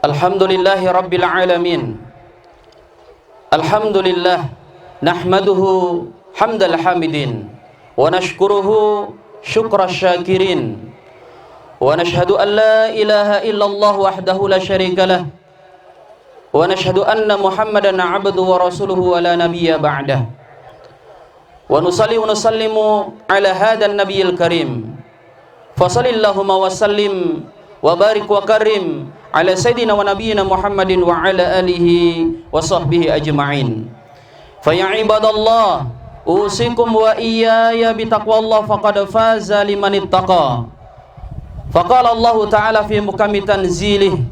Alhamdulillahi Rabbil Alamin. Alhamdulillah nahmaduhu hamdal hamidin wa nashkuruhu syukra syakirin wa nashhadu an la ilaha illallah wahdahu la syarika lah wa nashhadu anna Muhammadan abduhu wa rasuluhu wa la nabiyya ba'dah wa nusalli wa nusallimu ala hadan nabiyil karim fa sallallahumma wa sallim wa barik wa karim ala sayyidina wa nabiyyina Muhammadin wa ala alihi wa sahbihi ajma'in. Fa ya ibadallah usikum wa iyaya bi taqwallah faqad faza liman ittaqa. Faqala Allah ta'ala fi mukammi tanzilih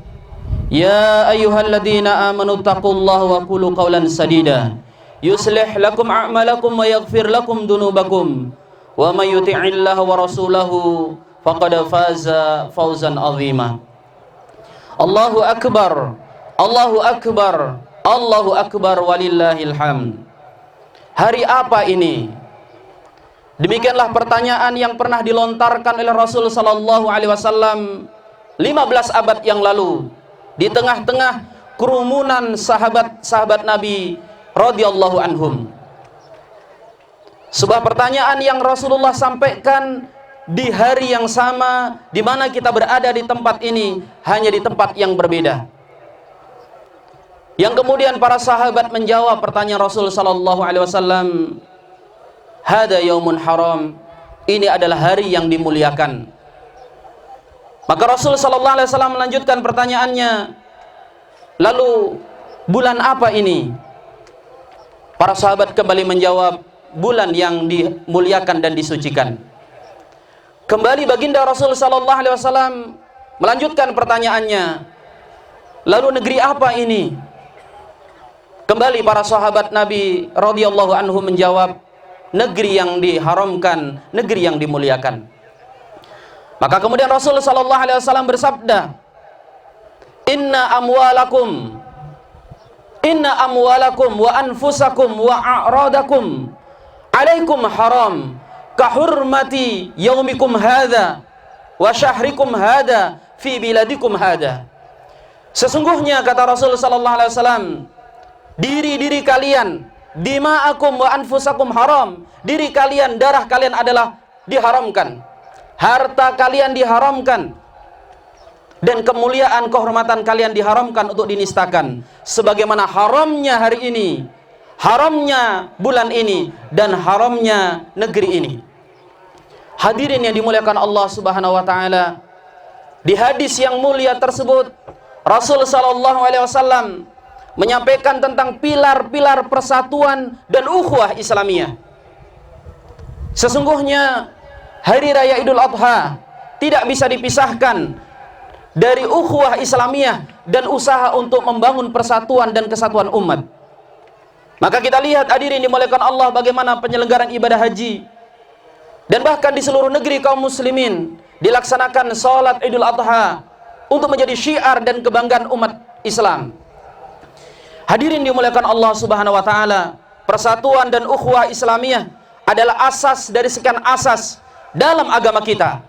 ya ayyuhalladzina amanu taqullaha wa qulu qawlan sadida yuslih lakum a'malakum wa yaghfir lakum dunubakum wa may yuti'illaha wa rasulahu faqad faza fawzan 'azima. Allahu akbar, Allahu akbar, Allahu akbar walillahil hamd. Hari apa ini? Demikianlah pertanyaan yang pernah dilontarkan oleh Rasul sallallahu alaihi wasallam 15 abad yang lalu di tengah-tengah kerumunan sahabat-sahabat Nabi radhiyallahu anhum. Sebuah pertanyaan yang Rasulullah sampaikan di hari yang sama di mana kita berada di tempat ini, hanya di tempat yang berbeda. Yang kemudian para sahabat menjawab pertanyaan Rasul sallallahu alaihi wasallam, "Hada yaumun haram." Ini adalah hari yang dimuliakan. Maka Rasul sallallahu alaihi wasallam melanjutkan pertanyaannya, "Lalu bulan apa ini?" Para sahabat kembali menjawab, "Bulan yang dimuliakan dan disucikan." Kembali baginda Rasul sallallahu alaihi wasallam melanjutkan pertanyaannya, "Lalu negeri apa ini?" Kembali para sahabat Nabi radhiyallahu anhu menjawab, "Negeri yang diharamkan, negeri yang dimuliakan." Maka kemudian Rasul sallallahu alaihi wasallam bersabda, Inna amwalakum wa anfusakum wa a'radakum alaikum haram kahurmati yaumikum hadha wa syahrikum hadha fi biladikum hadha." Sesungguhnya kata Rasul sallallahu alaihi wasallam, diri-diri kalian, dima'akum wa anfusakum haram, diri kalian, darah kalian adalah diharamkan, harta kalian diharamkan, dan kemuliaan kehormatan kalian diharamkan untuk dinistakan, sebagaimana haramnya hari ini, haramnya bulan ini, dan haramnya negeri ini. Hadirin yang dimuliakan Allah Subhanahu wa taala, di hadis yang mulia tersebut Rasul sallallahu alaihi wasallam menyampaikan tentang pilar-pilar persatuan dan ukhuwah Islamiyah. Sesungguhnya hari raya Idul Adha tidak bisa dipisahkan dari ukhuwah Islamiyah dan usaha untuk membangun persatuan dan kesatuan umat. Maka kita lihat hadirin dimuliakan Allah bagaimana penyelenggaraan ibadah haji dan bahkan di seluruh negeri kaum muslimin dilaksanakan salat Idul Adha untuk menjadi syiar dan kebanggaan umat Islam. Hadirin dimuliakan Allah Subhanahu wa taala, persatuan dan ukhuwah Islamiyah adalah asas dari sekian asas dalam agama kita.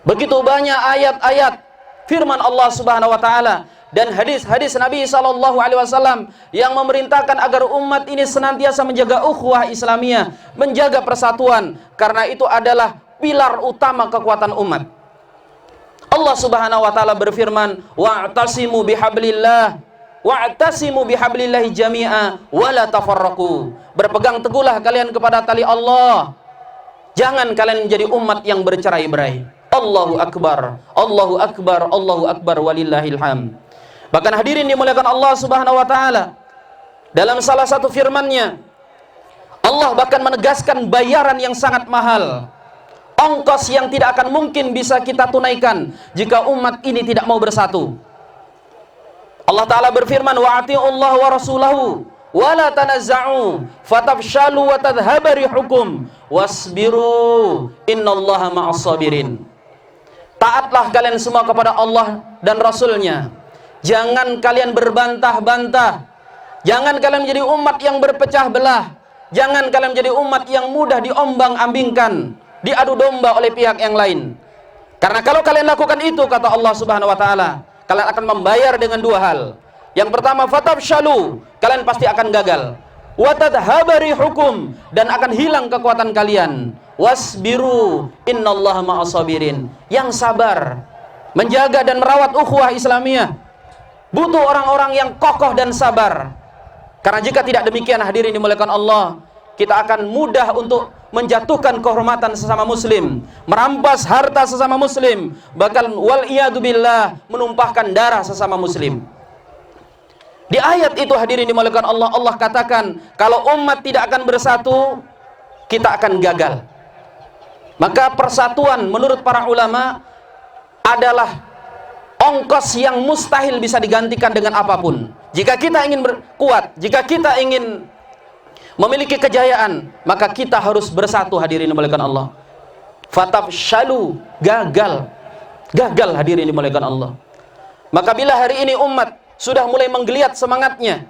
Begitu banyak ayat-ayat firman Allah Subhanahu wa taala dan hadis-hadis Nabi sallallahu alaihi wasallam yang memerintahkan agar umat ini senantiasa menjaga ukhuwah Islamiyah, menjaga persatuan, karena itu adalah pilar utama kekuatan umat. Allah Subhanahu wa taala berfirman, "Wa'tasimu bihablillah wa'tasimu bihablillahi jami'a wa la tafarraqu." Berpegang teguhlah kalian kepada tali Allah. Jangan kalian menjadi umat yang bercerai-berai. Allahu akbar, Allahu akbar, Allahu akbar walillahil hamd. Bahkan hadirin dimuliakan Allah Subhanahu wa taala, dalam salah satu firman-Nya Allah bahkan menegaskan bayaran yang sangat mahal, ongkos yang tidak akan mungkin bisa kita tunaikan jika umat ini tidak mau bersatu. Allah Ta'ala berfirman, "Wa'ati'ullaha wa rasulahu wa la tanazza'u fatafshalu wa tadhhaba rihukum wasbiru innallaha ma'as sabirin." Taatlah kalian semua kepada Allah dan Rasulnya. Jangan kalian berbantah-bantah. Jangan kalian menjadi umat yang berpecah belah. Jangan kalian menjadi umat yang mudah diombang-ambingkan, diadu domba oleh pihak yang lain. Karena kalau kalian lakukan itu, kata Allah Subhanahu wa taala, kalian akan membayar dengan dua hal. Yang pertama, fatafshalu, kalian pasti akan gagal. Watadhabari hukum, dan akan hilang kekuatan kalian. Wasbiru, innallaha ma'asabirin. Yang sabar, menjaga dan merawat ukhuwah Islamiyah, butuh orang-orang yang kokoh dan sabar. Karena jika tidak demikian, hadirin dimuliakan Allah, kita akan mudah untuk menjatuhkan kehormatan sesama muslim, merampas harta sesama muslim, bahkan wal iyadu billah, menumpahkan darah sesama muslim. Di ayat itu hadirin dimuliakan Allah, Allah katakan kalau umat tidak akan bersatu, kita akan gagal. Maka persatuan menurut para ulama adalah ongkos yang mustahil bisa digantikan dengan apapun. Jika kita ingin kuat, jika kita ingin memiliki kejayaan, maka kita harus bersatu, hadirin dimuliakan Allah. Fatafshalu, gagal hadirin dimuliakan Allah. Maka bila hari ini umat sudah mulai menggeliat semangatnya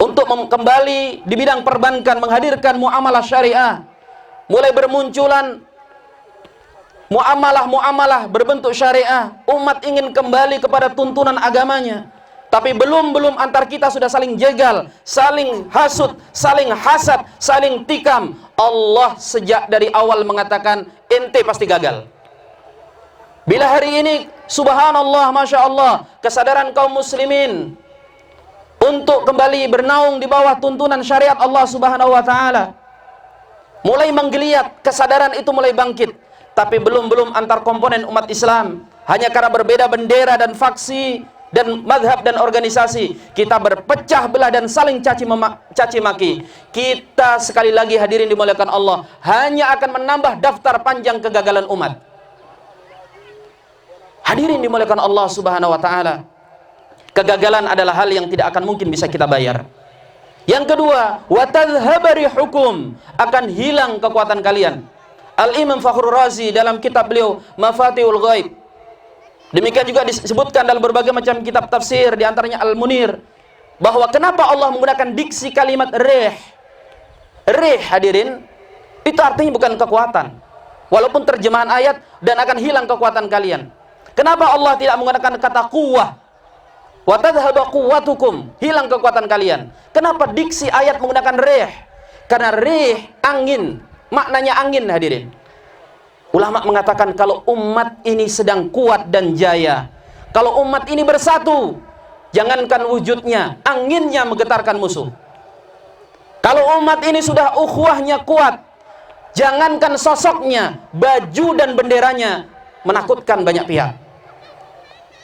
untuk kembali di bidang perbankan, menghadirkan muamalah syariah, mulai bermunculan muamalah berbentuk syariah, umat ingin kembali kepada tuntunan agamanya. Tapi belum antar kita sudah saling jegal, saling hasud, saling hasad, saling tikam. Allah sejak dari awal mengatakan ente pasti gagal. Bila hari ini subhanallah, masya Allah, kesadaran kaum muslimin untuk kembali bernaung di bawah tuntunan syariat Allah subhanahu wa ta'ala mulai menggeliat, kesadaran itu mulai bangkit. Tapi belum antar komponen umat Islam, hanya karena berbeda bendera dan faksi dan madhab dan organisasi, kita berpecah belah dan saling caci maki. Kita sekali lagi hadirin dimuliakan Allah, hanya akan menambah daftar panjang kegagalan umat. Hadirin dimuliakan Allah subhanahu wa ta'ala, kegagalan adalah hal yang tidak akan mungkin bisa kita bayar. Yang kedua, watadhabari hukum, akan hilang kekuatan kalian. Al-Imam Fakhrur Razi dalam kitab beliau Mafatihul Ghaib, demikian juga disebutkan dalam berbagai macam kitab tafsir, diantaranya Al-Munir, bahwa kenapa Allah menggunakan diksi kalimat rih. Rih hadirin, itu artinya bukan kekuatan, walaupun terjemahan ayat dan akan hilang kekuatan kalian. Kenapa Allah tidak menggunakan kata quwwah? Wa tadhhabu quwwatukum, hilang kekuatan kalian. Kenapa diksi ayat menggunakan rih? Karena rih, angin, maknanya angin hadirin. Ulama mengatakan kalau umat ini sedang kuat dan jaya, kalau umat ini bersatu, jangankan wujudnya, anginnya menggetarkan musuh. Kalau umat ini sudah ukhuwahnya kuat, jangankan sosoknya, baju dan benderanya menakutkan banyak pihak.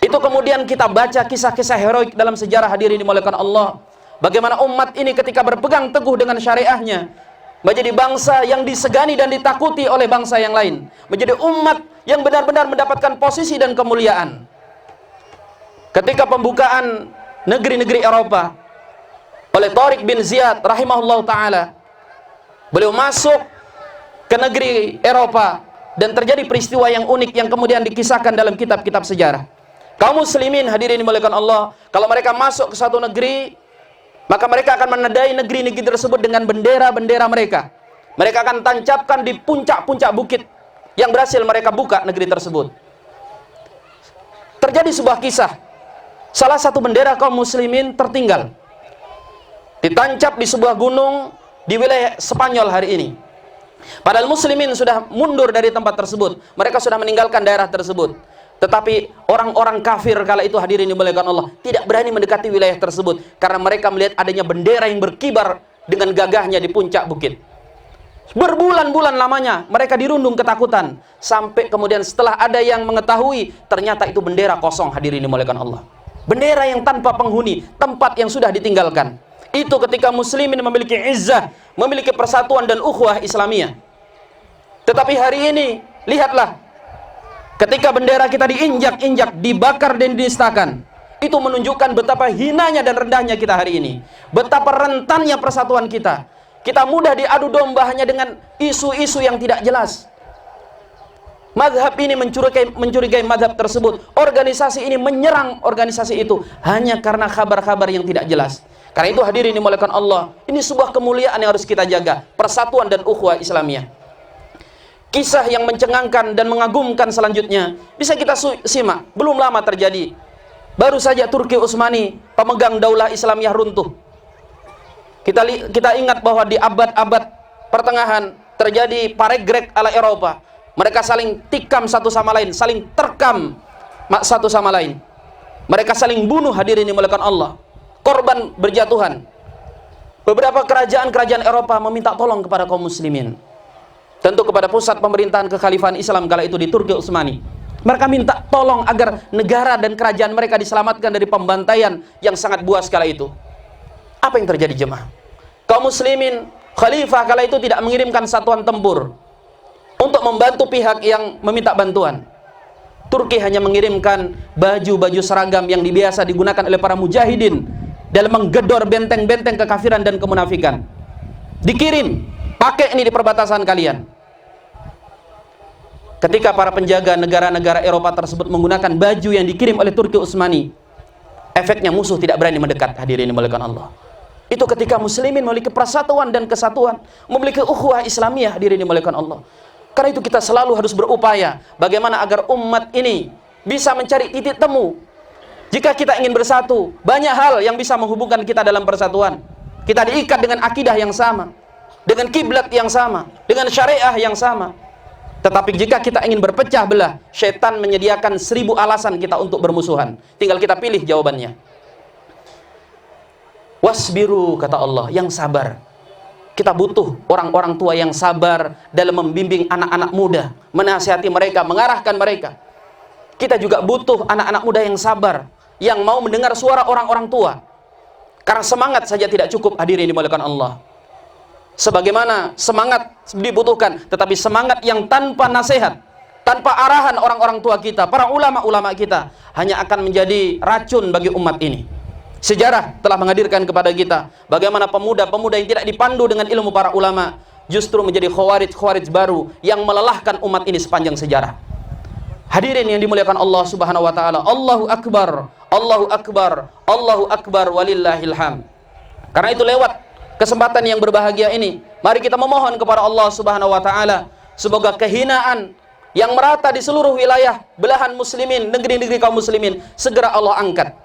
Itu kemudian kita baca kisah-kisah heroik dalam sejarah, hadirin dimuliakan Allah, bagaimana umat ini ketika berpegang teguh dengan syariahnya menjadi bangsa yang disegani dan ditakuti oleh bangsa yang lain, menjadi umat yang benar-benar mendapatkan posisi dan kemuliaan. Ketika pembukaan negeri-negeri Eropa oleh Tariq bin Ziyad rahimahullah ta'ala, beliau masuk ke negeri Eropa dan terjadi peristiwa yang unik yang kemudian dikisahkan dalam kitab-kitab sejarah. Kaum muslimin hadirin dimuliakan Allah, kalau mereka masuk ke satu negeri, maka mereka akan menandai negeri-negeri tersebut dengan bendera-bendera mereka. Mereka akan tancapkan di puncak-puncak bukit yang berhasil mereka buka negeri tersebut. Terjadi sebuah kisah, salah satu bendera kaum muslimin tertinggal, ditancap di sebuah gunung di wilayah Spanyol hari ini. Padahal muslimin sudah mundur dari tempat tersebut, mereka sudah meninggalkan daerah tersebut. Tetapi orang-orang kafir kala itu hadirin dimuliakan Allah tidak berani mendekati wilayah tersebut karena mereka melihat adanya bendera yang berkibar dengan gagahnya di puncak bukit. Berbulan-bulan lamanya mereka dirundung ketakutan, sampai kemudian setelah ada yang mengetahui, ternyata itu bendera kosong, hadirin dimuliakan Allah. Bendera yang tanpa penghuni, tempat yang sudah ditinggalkan. Itu ketika muslimin memiliki izzah, memiliki persatuan dan ukhuwah Islamiyah. Tetapi hari ini lihatlah, ketika bendera kita diinjak-injak, dibakar dan dinistakan, itu menunjukkan betapa hinanya dan rendahnya kita hari ini, betapa rentannya persatuan kita. Kita mudah diadu domba hanya dengan isu-isu yang tidak jelas. Madhab ini mencurigai madhab tersebut, organisasi ini menyerang organisasi itu hanya karena kabar-kabar yang tidak jelas. Karena itu hadirin dimuliakan Allah, ini sebuah kemuliaan yang harus kita jaga, persatuan dan ukhuwah Islamiyah. Kisah yang mencengangkan dan mengagumkan selanjutnya bisa kita simak. Belum lama terjadi Baru saja Turki Utsmani, pemegang daulah Islamiyah, runtuh. Kita ingat bahwa di abad-abad pertengahan terjadi paregrek ala Eropa. Mereka saling tikam satu sama lain, saling terkam satu sama lain. Mereka saling bunuh, hadirin dimuliakan Allah. Korban berjatuhan. Beberapa kerajaan-kerajaan Eropa meminta tolong kepada kaum muslimin. Tentu kepada pusat pemerintahan kekhalifahan Islam kala itu di Turki Utsmani. Mereka minta tolong agar negara dan kerajaan mereka diselamatkan dari pembantaian yang sangat buas kala itu. Apa yang terjadi jemaah? Kaum muslimin, khalifah kala itu tidak mengirimkan satuan tempur untuk membantu pihak yang meminta bantuan. Turki hanya mengirimkan baju-baju seragam yang biasa digunakan oleh para mujahidin dalam menggedor benteng-benteng kekafiran dan kemunafikan. Dikirim, pakai ini di perbatasan kalian. Ketika para penjaga negara-negara Eropa tersebut menggunakan baju yang dikirim oleh Turki Utsmani, efeknya musuh tidak berani mendekat, hadirin dimuliakan Allah. Itu ketika muslimin memiliki persatuan dan kesatuan, memiliki ukhuwah Islamiyah, hadirin dimuliakan Allah. Karena itu kita selalu harus berupaya bagaimana agar umat ini bisa mencari titik temu. Jika kita ingin bersatu, banyak hal yang bisa menghubungkan kita dalam persatuan. Kita diikat dengan akidah yang sama, dengan kiblat yang sama, dengan syariah yang sama. Tetapi jika kita ingin berpecah belah, syaitan menyediakan 1000 alasan kita untuk bermusuhan. Tinggal kita pilih jawabannya. Wasbiru, kata Allah, yang sabar. Kita butuh orang-orang tua yang sabar dalam membimbing anak-anak muda, menasihati mereka, mengarahkan mereka. Kita juga butuh anak-anak muda yang sabar, yang mau mendengar suara orang-orang tua. Karena semangat saja tidak cukup, hadirin dimuliakan Allah. Sebagaimana semangat dibutuhkan, tetapi semangat yang tanpa nasihat, tanpa arahan orang-orang tua kita, para ulama-ulama kita, hanya akan menjadi racun bagi umat ini. Sejarah telah menghadirkan kepada kita bagaimana pemuda-pemuda yang tidak dipandu dengan ilmu para ulama justru menjadi khawarij baru yang melelahkan umat ini sepanjang sejarah. Hadirin yang dimuliakan Allah Subhanahu wa taala, Allahu akbar, Allahu akbar, Allahu akbar walillahil hamd. Karena itu lewat kesempatan yang berbahagia ini, mari kita memohon kepada Allah Subhanahu wa taala semoga kehinaan yang merata di seluruh wilayah belahan muslimin, negeri-negeri kaum muslimin, segera Allah angkat.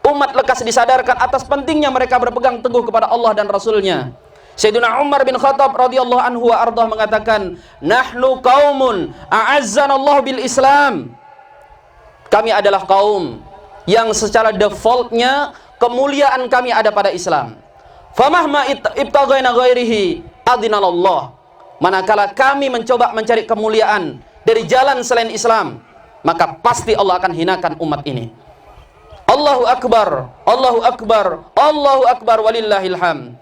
Umat lekas disadarkan atas pentingnya mereka berpegang teguh kepada Allah dan Rasulnya. Sayyidina Umar bin Khattab radhiyallahu anhu wa ardhah mengatakan, "Nahnu qaumun a'azzanallahu bil Islam." Kami adalah kaum yang secara defaultnya kemuliaan kami ada pada Islam. Famahma ibtaghaina ghairihi adinallah. Manakala kami mencoba mencari kemuliaan dari jalan selain Islam, maka pasti Allah akan hinakan umat ini. Allahu akbar, Allahu akbar, Allahu akbar walillahil hamd.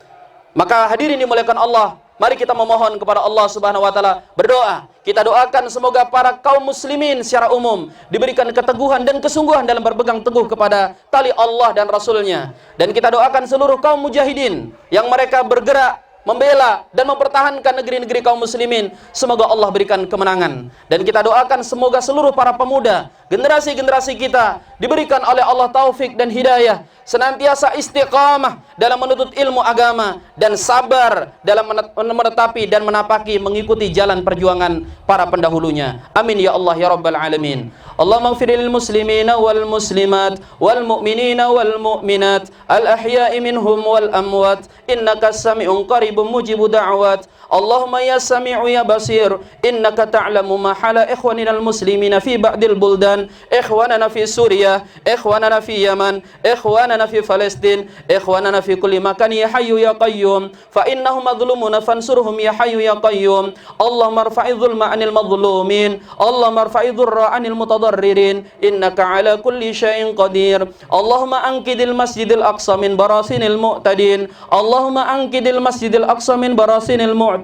Maka hadirin dimuliakan Allah, mari kita memohon kepada Allah Subhanahu wa taala, berdoa. Kita doakan semoga para kaum muslimin secara umum diberikan keteguhan dan kesungguhan dalam berpegang teguh kepada tali Allah dan Rasulnya. Dan kita doakan seluruh kaum mujahidin yang mereka bergerak membela dan mempertahankan negeri-negeri kaum muslimin, semoga Allah berikan kemenangan. Dan kita doakan semoga seluruh para pemuda, generasi-generasi kita diberikan oleh Allah taufik dan hidayah, senantiasa istiqamah dalam menuntut ilmu agama dan sabar dalam menetapi dan menapaki mengikuti jalan perjuangan para pendahulunya. Amin ya Allah ya rabbal alamin. Allahumma ighfir lil muslimina wal muslimat wal mu'minina wal mu'minat al ahya'i minhum wal amwat innaka sami'un qaribun mujibu da'wat. Allahumma ya sami'u ya basir innaka ta'lamu ma hala ikhwanina al muslimina fi ba'dil buldan, ikhwanana fi Suriah, ikhwanana fi Yaman, ikhwanana fi Palestin, ikhwanana fi kulli makan ya hayyu ya qayyum fa innahum madhlumuna fansurhum ya hayyu ya qayyum. Allahumma arfa'i dhulma 'anil madhlumin, Allahumma arfa'i dhurra 'anil mutadarririn, innaka 'ala kulli syai'in qadir. Allahumma ankidil masjidil aqsa min barasinil mu'tadin, Allahumma ankidil masjidil aqsa min barasinil mu'tadin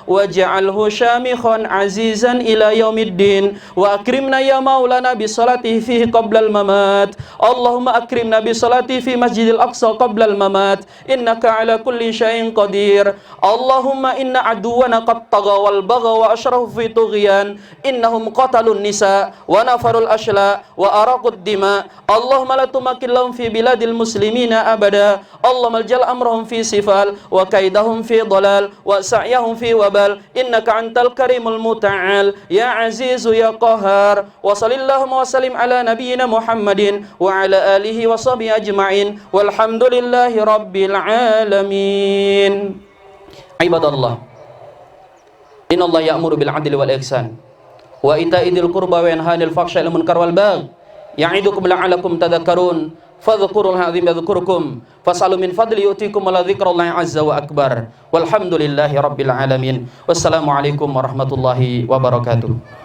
waj'alhu syamikhan azizan ila yaumiddin wa akrimna ya maulana bi salatihi fihi qabla al mamat. Allahumma akrimna bi salati fi masjidil aqsa qabla al mamat innaka 'ala kulli syai'in qadir. Allahumma inna aduwana qad tagha wal bagha wa ashrafu fi tughyan innahum qatalun nisa wa nafarul ashla wa araqud dima. Allahumma la tumakkil lahum fi biladil muslimina abada. Allahumma aljal amrahum fi sifal wa kaidahum fi dhalal wa yahum fi wabal innaka antal karimul muta'al ya azizu ya qahar wa sallallahu wa sallim ala nabiyyina Muhammadin wa ala alihi wa sahbihi ajma'in walhamdulillahi rabbil alamin. Ibadallah, innallaha ya'muru bil 'adli wal ihsan wa ita'i dzil qurba wa yanha 'anil fahsya'i wal munkari wal baghi ya'idukum la'allakum tadhakkarun fadhkurul azim yadhkurkum fas'alu min fadli yu'tikum wa la dzikrullahi 'azza wa akbar walhamdulillahi rabbil alamin. Wassalamu alaikum warahmatullahi wabarakatuh.